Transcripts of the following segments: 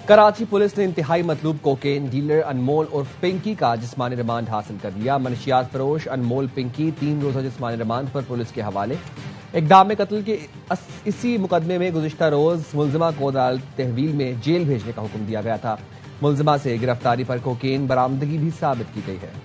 Karachi police ने इंतहाई मतलूब cocaine dealer अनमोल उर्फ पिंकी का जिस्मानी रिमांड हासिल कर लिया। मनशियात फरोश अनमोल पिंकी 3 रोजा जिस्मानी रिमांड पर पुलिस के हवाले। इक़दाम कत्ल के इसी मुकदमे में गुज़िश्ता रोज मुलजिमा को अदालत तहवील में जेल भेजने का हुक्म दिया गया था। मुलजिमा से गिरफ्तारी पर कोकेन बरामदगी भी साबित की गई है।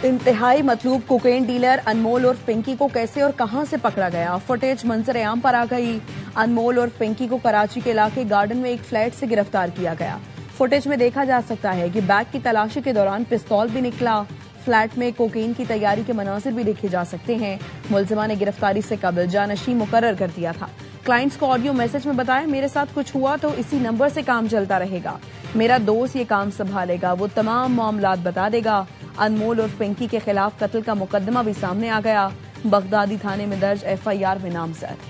इंतहाई मतलूब कोकेन डीलर अनमोल और पिंकी को कैसे और कहां से पकड़ा गया, फुटेज मंजर आम पर आ गई। अनमोल और पिंकी को कराची के इलाके गार्डन में एक फ्लैट से गिरफ्तार किया गया। फुटेज में देखा जा सकता है कि बैग की तलाशी के दौरान पिस्तौल भी निकला। फ्लैट में कोकेन की तैयारी के मनाजिर भी देखे जा सकते हैं। मुलजिमा ने गिरफ्तारी से कबल जानशी मुकर्रर कर दिया था। क्लाइंट्स को ऑडियो मैसेज में बताया, मेरे साथ कुछ हुआ तो इसी नंबर से काम चलता रहेगा, मेरा दोस्त ये काम संभालेगा, वो तमाम मामलात बता देगा। अनमोल और पिंकी के खिलाफ कत्ल का मुकदमा भी सामने आ गया। बगदादी थाने में दर्ज FIR में नामजद।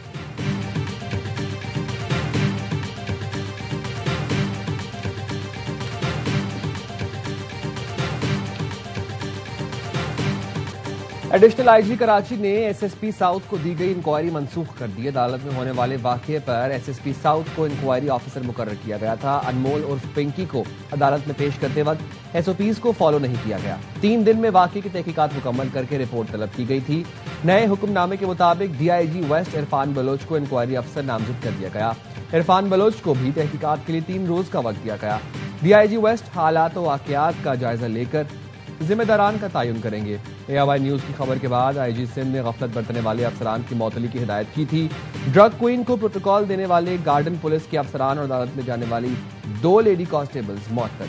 एडिशनल IG कराची ने SSP साउथ को दी गई इंक्वायरी मंसूख कर दी। अदालत में होने वाले वाकये पर SSP साउथ को इंक्वायरी ऑफिसर मुकर्रर किया गया था। अनमोल उर्फ पिंकी को अदालत में पेश करते वक्त SOPs को फॉलो नहीं किया गया। 3 दिन में वाकये की तहकीकात मुकम्मल करके रिपोर्ट तलब की गई थी। नए हुक्मनामे के मुताबिक DIG वेस्ट इरफान बलोच को इंक्वायरी अफसर नामजद कर दिया गया। इरफान बलोच को भी तहकीकात के लिए 3 रोज का वक्त दिया गया। DIG वेस्ट हालात और वाकयात का जायजा लेकर जिम्मेदारान का तयन करेंगे। AIY न्यूज की खबर के बाद IG सिंध ने गफलत बरतने वाले अफसरान की मौतली की हिदायत की थी। ड्रग क्वीन को प्रोटोकॉल देने वाले गार्डन पुलिस के अफसरान और अदालत में जाने वाली 2 लेडी कांस्टेबल्स मौत।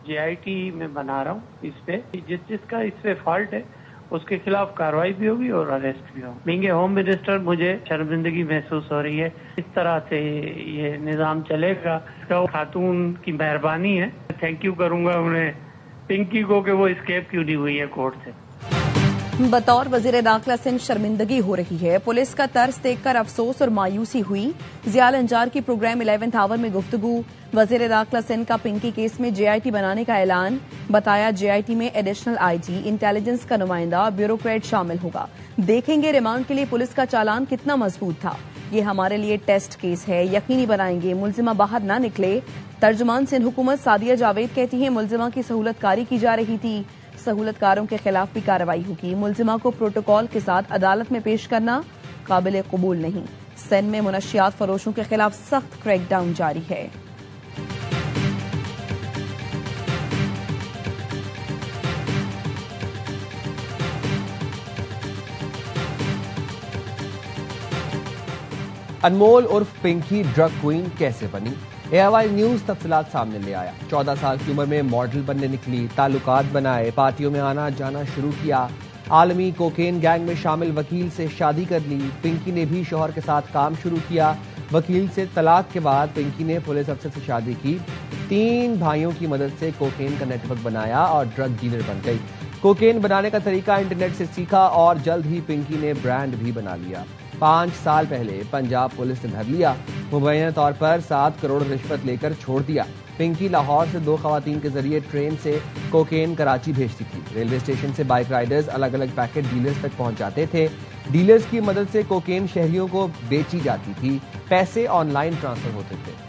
JIT में बना रहा हूँ इस पे, जिसका इस पे फॉल्ट है उसके खिलाफ कार्रवाई भी होगी और अरेस्ट भी होगी। बीइंग ए होम मिनिस्टर मुझे शर्मिंदगी महसूस हो रही है। इस तरह से ये निज़ाम चलेगा, तो खातून की मेहरबानी है। थैंक यू करूंगा उन्हें, पिंकी को, कि वो स्केप क्यों नहीं हुई है कोर्ट से। बतौर वजीर दाखिला सिंध शर्मिंदगी हो रही है। पुलिस का तर्स देखकर अफसोस और मायूसी हुई। जियाल अंजार की प्रोग्राम 11th आवर में गुफ्तगू। वजीर दाखिला सिंध का पिंकी केस में JIT बनाने का ऐलान। बताया JIT में एडिशनल IG, इंटेलिजेंस का नुमाइंदा, ब्यूरोक्रेट शामिल होगा। देखेंगे रिमांड के लिए पुलिस का चालान कितना मजबूत था। ये हमारे लिए टेस्ट केस है, यकीनी बनाएंगे मुलजिमा बाहर ना निकले। तर्जुमान सिंध हुकूमत सादिया जावेद कहती है, मुलजिमा की सहूलतकारी की जा रही थी, सहूलतकारों के खिलाफ भी कार्रवाई होगी। मुलजिमा को प्रोटोकॉल के साथ अदालत में पेश करना काबिल कबूल नहीं। सिंध में मुनशियात फरोशों के खिलाफ सख्त क्रैकडाउन जारी है। अनमोल उर्फ पिंकी ड्रग क्वीन कैसे बनी, AIY न्यूज तफसीलात सामने ले आया। 14 साल की उम्र में मॉडल बनने निकली, ताल्लुकात बनाए, पार्टियों में आना जाना शुरू किया। आलमी कोकेन गैंग में शामिल वकील से शादी कर ली। पिंकी ने भी शौहर के साथ काम शुरू किया। वकील से तलाक के बाद पिंकी ने पुलिस अफसर से शादी की। 3 भाइयों की मदद से कोकेन का नेटवर्क बनाया और ड्रग डीलर बन गई। कोकेन बनाने का तरीका इंटरनेट से सीखा और जल्द ही पिंकी ने ब्रांड भी बना लिया। 5 साल पहले पंजाब पुलिस ने धर लिया। मुबैना तौर पर 7 करोड़ रिश्वत लेकर छोड़ दिया। पिंकी लाहौर से 2 खवातीन के जरिए ट्रेन से कोकेन कराची भेजती थी। रेलवे स्टेशन से बाइक राइडर्स अलग अलग पैकेट डीलर्स तक पहुंच जाते थे। डीलर्स की मदद से कोकेन शहरियों को बेची जाती थी। पैसे ऑनलाइन ट्रांसफर होते थे।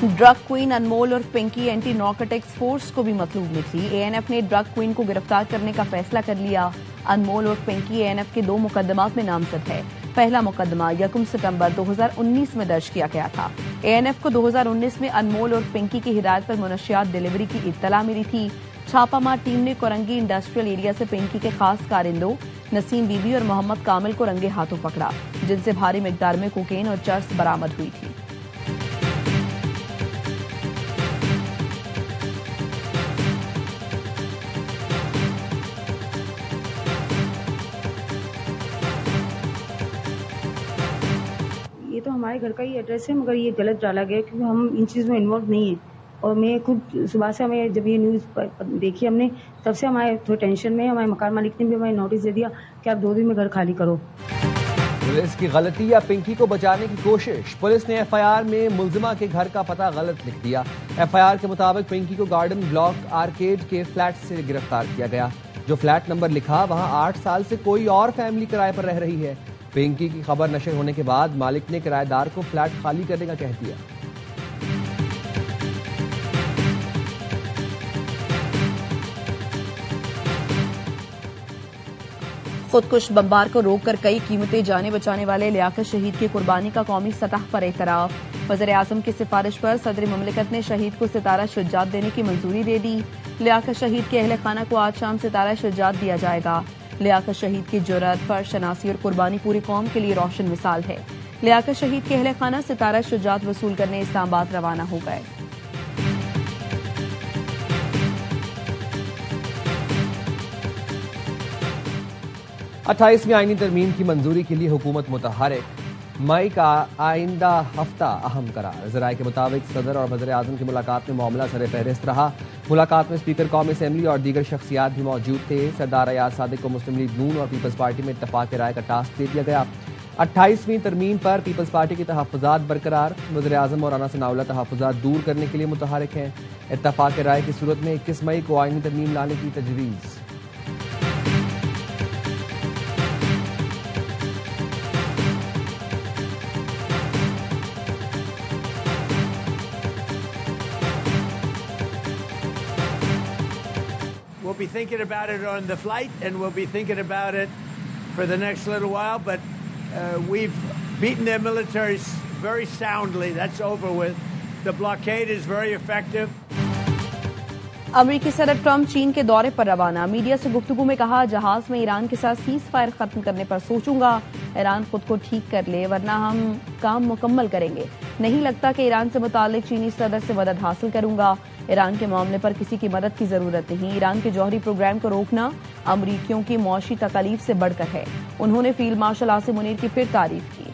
ड्रग क्वीन अनमोल और पिंकी एंटी नार्कोटिक्स फोर्स को भी मतलूब निकली। ANF ने ड्रग क्वीन को गिरफ्तार करने का फैसला कर लिया। अनमोल और पिंकी ANF के 2 मुकदमात में नामजद है। पहला मुकदमा 1 सितंबर 2019 में दर्ज किया गया था। ANF को 2019 में अनमोल और पिंकी की हिदायत पर मुनशियात डिलीवरी की इत्तला मिली थी। छापामार टीम ने कोरंगी इंडस्ट्रियल एरिया से पिंकी के खास कारिंदों नसीम बीबी और मोहम्मद कामिल को रंगे हाथों पकड़ा, जिनसे भारी मिकदार में कोकेन और चर्स बरामद हुई थी। तो हमारे घर का ही एड्रेस है, मगर ये गलत डाला गया क्योंकि हम इन चीज़ में इन्वॉल्व नहीं है। और मैं खुद सुबह से हमें जब ये न्यूज़ देखी हमने, तब से हमारे थोड़े टेंशन में, हमारे मकान मालिक ने भी हमें नोटिस दे दिया कि आप 2 दिन में घर खाली करो। पुलिस की गलती या पिंकी को बचाने की कोशिश। पुलिस ने एफआईआर में मुलजिमा के घर का पता गलत लिख दिया। एफआईआर के मुताबिक पिंकी को गार्डन ब्लॉक आर्केड के फ्लैट से गिरफ्तार किया गया। जो फ्लैट नंबर लिखा वहां 8 साल से कोई और फैमिली किराए पर रह रही है। पिंकी की खबर नशर होने के बाद मालिक ने किराएदार को फ्लैट खाली करने का कह दिया। खुदकुश बमबार को रोककर कई कीमतें जाने बचाने वाले लियाकत शहीद की कुर्बानी का कौमी सतह पर एतराफ। वज़ीर आज़म की सिफारिश पर सदर मुमलिकत ने शहीद को सितारा शुजात देने की मंजूरी दे दी। लियाकत शहीद के अहल खाना को आज शाम सितारा शुजात दिया जाएगा। लियाकत शहीद की जुर्रत, फर्ज शनासी और कुर्बानी पूरी कौम के लिए रोशन मिसाल है। लियाकत शहीद के अहल खाना सितारा शुजात वसूल करने इस्लामाबाद रवाना हो गए। अट्ठाईसवीं आईनी तरमीम की मंजूरी के लिए हुकूमत मुतहरिक। मई का आइंदा हफ्ता अहम करार। ज़राए के मुताबिक सदर और वज़ीर आज़म की मुलाकात में मामला सर फहरिस्त रहा। मुलाकात में स्पीकर कौमी असेंबली और दीगर शख्सियात भी मौजूद थे। सरदार अयाज सादिक को मुस्लिम लीग नून और पीपल्स पार्टी में इत्तफाक राय का टास्क दे दिया गया। 28वीं तरमीम पर पीपल्स पार्टी के तहफ़्फ़ुज़ात बरकरार। वज़ीर आज़म मौलाना सनाउल्लाह तहफ़्फ़ुज़ात दूर करने के लिए मुतहरिक हैं। इत्तफाक राय की सूरत में 21 मई को आईनी तरमीम लाने की तजवीज़। We'll be thinking about it on the flight, and we'll be thinking about it for the next little while. But we've beaten their militaries very soundly. That's over with. The blockade is very effective. अमेरिकी सदर Trump चीन के दौरे पर रवाना। Media से गुफ्तगू में कहा, जहाज में ईरान के साथ सीज फायर खत्म करने पर सोचूंगा। ईरान खुद को ठीक कर ले वरना हम काम मुकम्मल करेंगे। नहीं लगता कि ईरान से मुतालिक चीनी सदर से मदद हासिल करूंगा। ईरान के मामले पर किसी की मदद की जरूरत नहीं। ईरान के जौहरी प्रोग्राम को रोकना अमरीकियों की मौशी तकलीफ से बढ़कर है। उन्होंने फील्ड मार्शल आसिम मुनीर की फिर तारीफ की।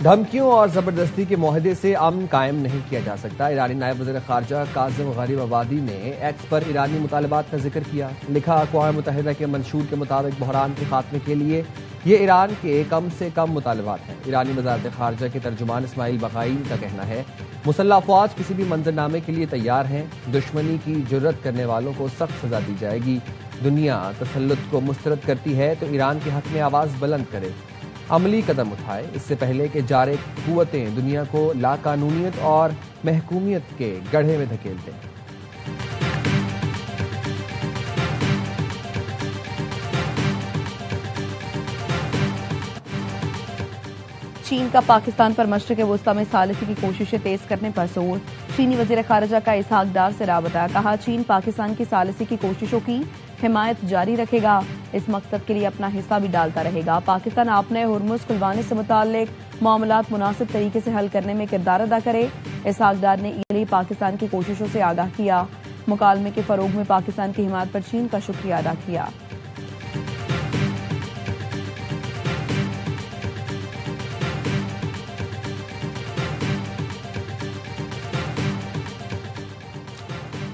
धमकियों और जबरदस्ती के मुआहदे से अमन कायम नहीं किया जा सकता। ईरानी नायब वज़ीर ख़ारजा काज़िम गरीबाबादी ने एक्स पर ईरानी मुतालबात का जिक्र किया। लिखा, अक़वाम मुत्तहिदा के मंशूर के मुताबिक बहरान के खात्मे के लिए ये ईरान के कम से कम मुतालबात हैं। ईरानी वज़ारत ख़ारजा के तर्जुमान इस्माइल बक़ाई का कहना है, मुसल्लह अफ़वाज किसी भी मंजरनामे के लिए तैयार हैं। दुश्मनी की जुर्रत करने वालों को सख्त सजा दी जाएगी। दुनिया तसल्लुत को मुस्तरद करती है तो ईरान के हक में आवाज़ बुलंद करे, अमली कदम उठाए, इससे पहले कि जारे कुव्वतें दुनिया को लाकानूनियत और महकूमियत के गड्ढे में धकेल दें। चीन का पाकिस्तान पर मशरिक़ वुस्ता में सालिसी की कोशिशें तेज करने पर जोर। चीनी वज़ीर ख़ारजा का इसहाक डार से राबता। कहा, चीन पाकिस्तान की सालिसी की कोशिशों की हिमायत जारी रखेगा। इस मकसद के लिए अपना हिस्सा भी डालता रहेगा। पाकिस्तान आपने हुर्मुज़ खुलवाने से मुताल्लिक मामलात मुनासिब तरीके से हल करने में किरदार अदा करे। इसहाक डार ने ईरानी पाकिस्तान की कोशिशों से आगाह किया। मुकालमे के फरोग में पाकिस्तान की हिमायत पर चीन का शुक्रिया अदा किया।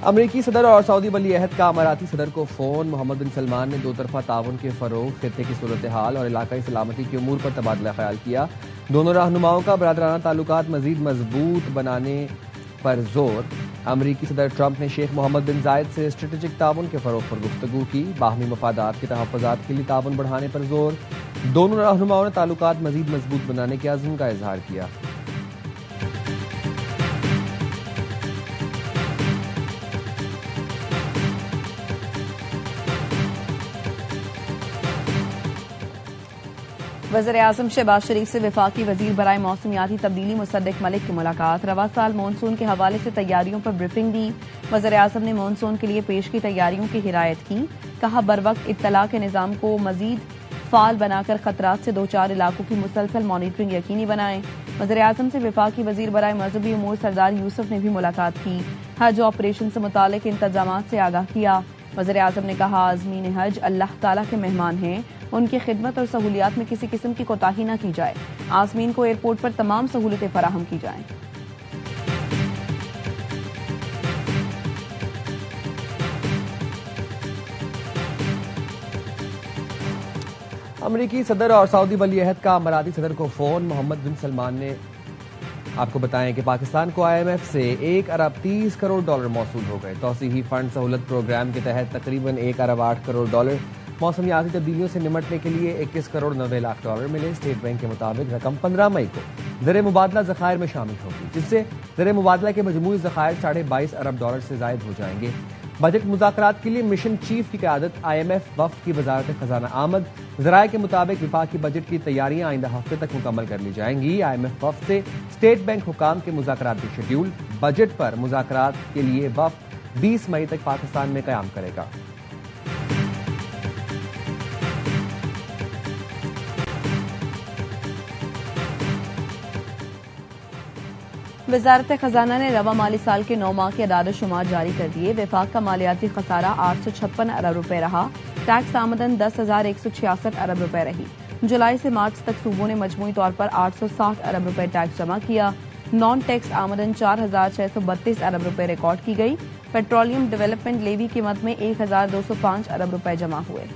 अमरीकी सदर और सऊदी वली अहद का अमाराती सदर को फोन। मोहम्मद बिन सलमान ने दो तरफा ताउन के फरोग, खित्ते की सूरत हाल और इलाकाई सलामती के उमूर पर तबादला ख्याल किया। दोनों रहनुमाओं का बरादराना ताल्लुकात मजीद मजबूत बनाने पर जोर। अमरीकी सदर ट्रंप ने शेख मोहम्मद बिन जायद से स्ट्रेटेजिक ताउन के फरोग पर गुफ्तगू की। बाहमी मफादात के तहफ़्फ़ुज़ात के लिए ताउन बढ़ाने पर जोर। दोनों रहनुमाओं ने ताल्लुकात मजीद मजबूत बनाने के अज़्म का इजहार किया। वज़ीर आज़म शहबाज शरीफ से वफाकी वज़ीर बराए मौसमियाती तब्दीली मुसद्दिक मलिक की मुलाकात। रवा साल मानसून के हवाले से तैयारियों पर ब्रीफिंग दी। वज़ीर आज़म ने मानसून के लिए पेश की तैयारियों की हिदायत की। कहा, बर वक्त इत्तला के निज़ाम को मजीद फाल बनाकर खतरात से दो चार इलाकों की मुसलसल मॉनिटरिंग यकीनी बनाएं। वज़ीर-ए-आज़म से वफाकी वज़ीर बराए मज़हबी उमूर सरदार यूसुफ ने भी मुलाकात की। हज ऑपरेशन से मुतालिक इंतजामात से आगाह किया। वज़ीर-ए-आज़म ने कहा, आज़मीन हज अल्लाह ताला के मेहमान हैं, उनकी खिदमत और सहूलियात में किसी किस्म की कोताही न की जाए। आज़मीन को एयरपोर्ट पर तमाम सहूलतें फराहम की जाएं। अमरीकी सदर और सऊदी वली अहद का अमाराती सदर को फोन। मोहम्मद बिन सलमान ने आपको बताएं कि पाकिस्तान को IMF से 1 अरब 30 करोड़ डॉलर मौसूल हो गए। तौसीही फंड सहूलत प्रोग्राम के तहत तकरीबन 1 अरब 8 करोड़ डॉलर मौसमियाती तब्दीलियों से निमटने के लिए 21 करोड़ 90 लाख डॉलर मिले। स्टेट बैंक के मुताबिक रकम 15 मई को ज़र मुबादला ज़खायर में शामिल होगी, जिससे ज़र मुबादला के मजमूई ज़खायर 22.5 अरब डॉलर से जायद हो जाएंगे। बजट मुज़ाकरात के लिए मिशन चीफ की क़यादत IMF वफ़द की वज़ारत ख़जाना आमद। ज़राए के मुताबिक विफाकी बजट की तैयारियां आइंदा हफ्ते तक मुकम्मल कर ली जाएंगी। IMF वफ़द से स्टेट बैंक हुकाम के मुज़ाकरात भी शेड्यूल। बजट पर मुज़ाकरात के लिए वफ़द 20 मई तक पाकिस्तान में क़याम करेगा। वजारत खजाना ने रवा माली साल के 9 माह के अदाद शुमार जारी कर दिए। विफाक का मालियाती खसारा 856 अरब रुपए रहा। टैक्स आमदन 10,166 अरब रुपए रही। जुलाई से मार्च तक सूबों ने मजमूई तौर पर 860 अरब रुपए टैक्स जमा किया। नॉन टैक्स आमदन 4,632 अरब रुपए रिकॉर्ड की गई। पेट्रोलियम डेवलपमेंट लेवी की मद में 1,205 अरब रुपए जमा हुए।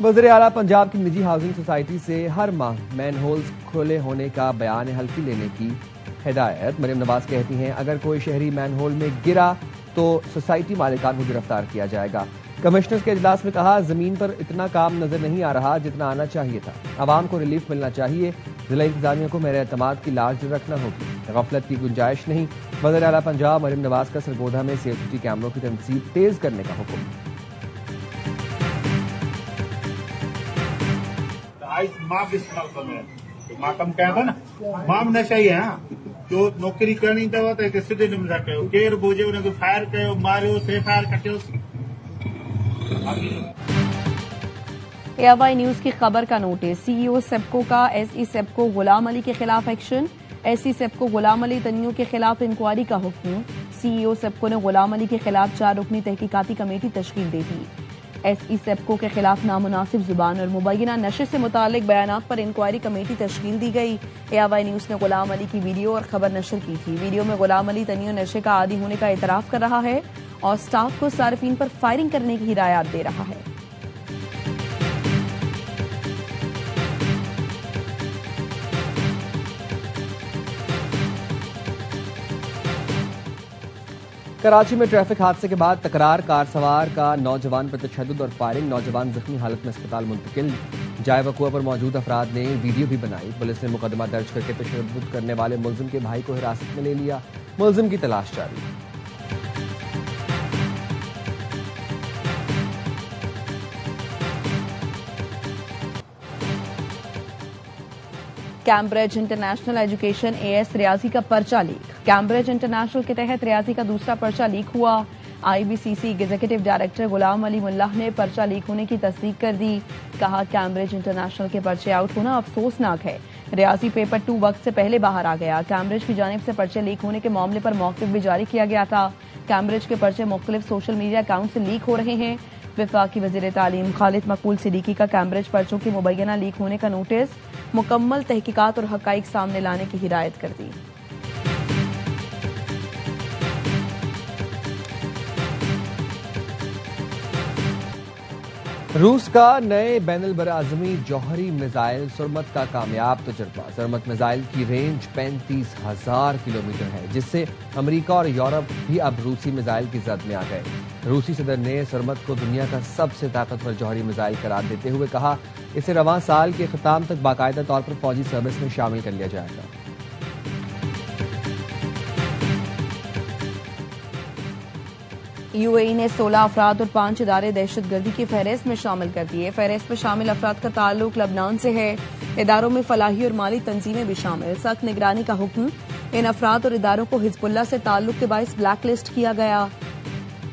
वज़ीर आला पंजाब की निजी हाउसिंग सोसाइटी से हर माह मैन होल्स खुले होने का बयान हल्की लेने की हिदायत। मरियम नवाज कहती हैं, अगर कोई शहरी मैन होल में गिरा तो सोसाइटी मालिकान को गिरफ्तार किया जाएगा। कमिश्नर्स के इजलास में कहा, जमीन पर इतना काम नजर नहीं आ रहा जितना आना चाहिए था। आवाम को रिलीफ मिलना चाहिए। जिला इंतजामिया को मेरे एतमाद की लाज रखना होगी, गफलत की गुंजाइश नहीं। वज़ीर आला पंजाब मरियम नवाज का सरगोधा में CCTV कैमरों की तनसीब तेज करने का हुक्म। माफ इस्तेमाल कर रहे हैं माकम कहता ना माम नशा ही है जो नौकरी करनी दवा तो एक सीधे निमरा कयो केर बोझे उन्हें फायर कयो मारियो से फायर कटियो। AY न्यूज की खबर का नोटिस। CEO सेप्को का SE सेप्को गुलाम अली के खिलाफ एक्शन। SE सेप्को गुलाम अली तनियों के खिलाफ इंक्वायरी का हुक्म। CEO सेप्को ने गुलाम अली के खिलाफ 4 रुकनी तहकीकाती कमेटी तश्कील दे दी। SE सेप्को के खिलाफ नामुनासिब जुबान और मुबैना नशे से मुतालिक बयानात पर इंक्वायरी कमेटी तश्कील दी गई। AY न्यूज ने गुलाम अली की वीडियो और खबर नशर की थी। वीडियो में गुलाम अली तनियों नशे का आदी होने का एतराफ कर रहा है और स्टाफ को सार्फिन पर फायरिंग करने की हिदायत दे रहा है। कराची में ट्रैफिक हादसे के बाद तकरार, कार सवार का नौजवान पर तशद्दुद और फायरिंग। नौजवान जख्मी हालत में अस्पताल मुंतकिल। जाए वकुआ पर मौजूद अफराद ने वीडियो भी बनाई। पुलिस ने मुकदमा दर्ज करके तशद्दुद करने वाले मुलजिम के भाई को हिरासत में ले लिया। मुलजिम की तलाश जारी। कैम्ब्रिज इंटरनेशनल एजुकेशन AS रियाजी का पर्चा लीक। कैम्ब्रिज इंटरनेशनल के तहत रियाजी का दूसरा पर्चा लीक हुआ। IBCC executive director Ghulam Ali Mullah ने पर्चा लीक होने की तस्दीक कर दी। कहा, कैम्ब्रिज इंटरनेशनल के पर्चे आउट होना अफसोसनाक है। रियाजी पेपर 2 वक्त से पहले बाहर आ गया। कैम्ब्रिज की जानिब से पर्चे लीक होने के मामले पर मौक़िफ़ भी जारी किया गया था। कैम्ब्रिज के पर्चे मुख्तलिफ सोशल मीडिया अकाउंट से लीक हो रहे हैं। वफाकी वज़ीर तालीम खालिद मकबूल सिद्दीकी का कैम्ब्रिज पर्चों के मुबैना लीक होने का नोटिस। मुकम्मल तहकीकात और हक़ाइक़ सामने लाने की हिदायत कर दी। रूस का नए बैनुल बराज़मी जौहरी मिसाइल सुरमत का कामयाब तजुर्बा। सुरमत मिसाइल की रेंज 35,000 किलोमीटर है, जिससे अमेरिका और यूरोप भी अब रूसी मिसाइल की जद में आ गए। रूसी सदर ने सुरमत को दुनिया का सबसे ताकतवर जौहरी मिसाइल करार देते हुए कहा, इसे रवां साल के ख़िताम तक बाकायदा तौर पर फौजी सर्विस में शामिल कर लिया जाएगा। UAE ने 16 अफराद और 5 इदारे दहशतगर्दी की फहरिस्त में शामिल कर दिए। फहरिस्त में शामिल अफराद का ताल्लुक लबनान से है। इदारों में फलाही और माली तंजीमें भी शामिल। सख्त निगरानी का हुक्म। इन अफराद और इदारों को हिजबुल्लाह से ताल्लुक के बायस ब्लैक लिस्ट किया गया।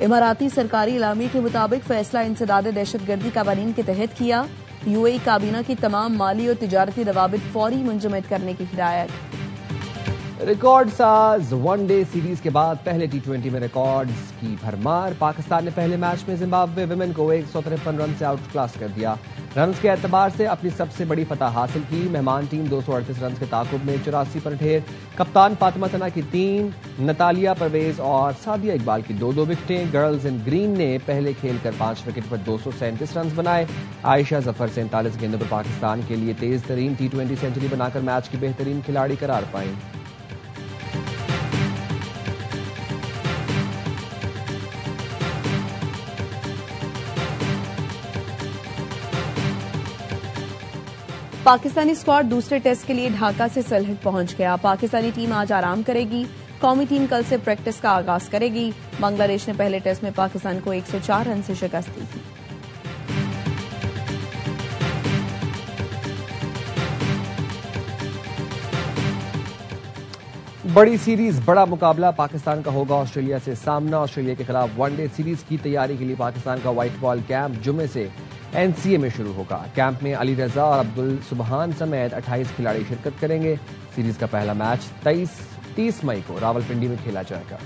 इमाराती सरकारी इलामी के मुताबिक फैसला इंसदाद दहशतगर्दी कवानीन के तहत किया। यूएई काबीना की तमाम माली और तिजारती दवाबित फौरी मुंजमद करने की हिदायत। रिकॉर्ड साज वनडे सीरीज के बाद पहले टी20 में रिकॉर्ड्स की भरमार। पाकिस्तान ने पहले मैच में जिम्बाब्वे विमेन को 153 रन से आउट क्लास कर दिया। रन्स के एतबार से अपनी सबसे बड़ी फतह हासिल की। मेहमान टीम 238 रन के ताकुब में 84 पर ढेर। कप्तान फातिमा सना की 3, नतालिया परवेज और सादिया इकबाल की 2-2 विकेटें। गर्ल्स इन ग्रीन ने पहले खेलकर 5 विकेट पर 237 रन बनाए। आयशा जफर 47 गेंदों पर पाकिस्तान के लिए तेज तरीन टी20 सेंचुरी बनाकर मैच की बेहतरीन खिलाड़ी करार पाई। पाकिस्तानी स्क्वाड दूसरे टेस्ट के लिए ढाका से सलहट पहुंच गया। पाकिस्तानी टीम आज आराम करेगी। कौमी टीम कल से प्रैक्टिस का आगाज करेगी। बांग्लादेश ने पहले टेस्ट में पाकिस्तान को 104 रन से शिकस्त दी थी। बड़ी सीरीज, बड़ा मुकाबला पाकिस्तान का होगा ऑस्ट्रेलिया से सामना। ऑस्ट्रेलिया के खिलाफ वनडे सीरीज की तैयारी के लिए पाकिस्तान का व्हाइट बॉल कैंप जुमे से एनसीए में शुरू होगा। कैंप में अली रजा और अब्दुल सुबहान समेत 28 खिलाड़ी शिरकत करेंगे। सीरीज का पहला मैच 30 मई को रावलपिंडी में खेला जाएगा।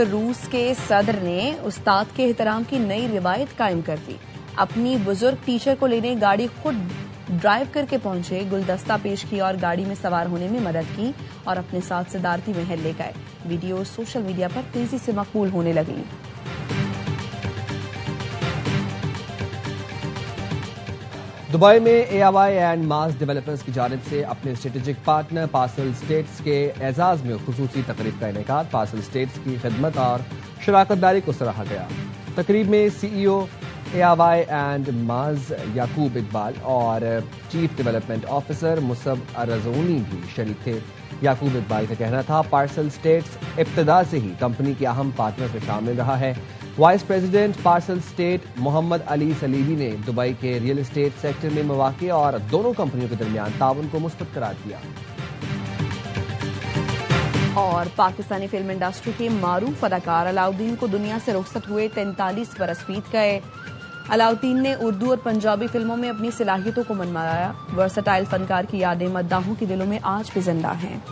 रूस के सदर ने उस्ताद के एहतराम की नई रिवायत कायम कर दी। अपनी बुजुर्ग टीचर को लेने गाड़ी खुद ड्राइव करके पहुंचे, गुलदस्ता पेश किया और गाड़ी में सवार होने में मदद की और अपने साथ सिदारती महल ले गए। वीडियो सोशल मीडिया पर तेजी से मकबूल होने लगी। दुबई में एआवाई एंड मास डेवलपर्स की जानिब से अपने स्ट्रेटेजिक पार्टनर पार्सल स्टेट्स के एजाज में खुसूसी तकरीब का इनेकाद। पार्सल स्टेट्स की खिदमत और शराकतदारी को सराहा गया। तकरीब में सीईओ एआवाई एंड माज याकूब इकबाल और चीफ डेवलपमेंट ऑफिसर मुसब अरजोनी भी शरीक थे। याकूब इकबाल का कहना था पार्सल स्टेट्स इब्तिदा से ही कंपनी के अहम पार्टनर्स में शामिल रहा है। वाइस प्रेसिडेंट पार्सल स्टेट मोहम्मद अली सलीबी ने दुबई के रियल एस्टेट सेक्टर में मौके और दोनों कंपनियों के दरमियान ताउन को मुस्बत करार दिया। और पाकिस्तानी फिल्म इंडस्ट्री के मारूफ अदाकार अलाउद्दीन को दुनिया से रुखसत हुए 43 बरस बीत गए। अलाउद्दीन ने उर्दू और पंजाबी फिल्मों में अपनी सलाहियतों को मनमाया। वर्सटाइल फनकार की यादें मद्दाहों के दिलों में आज भी जिंदा हैं।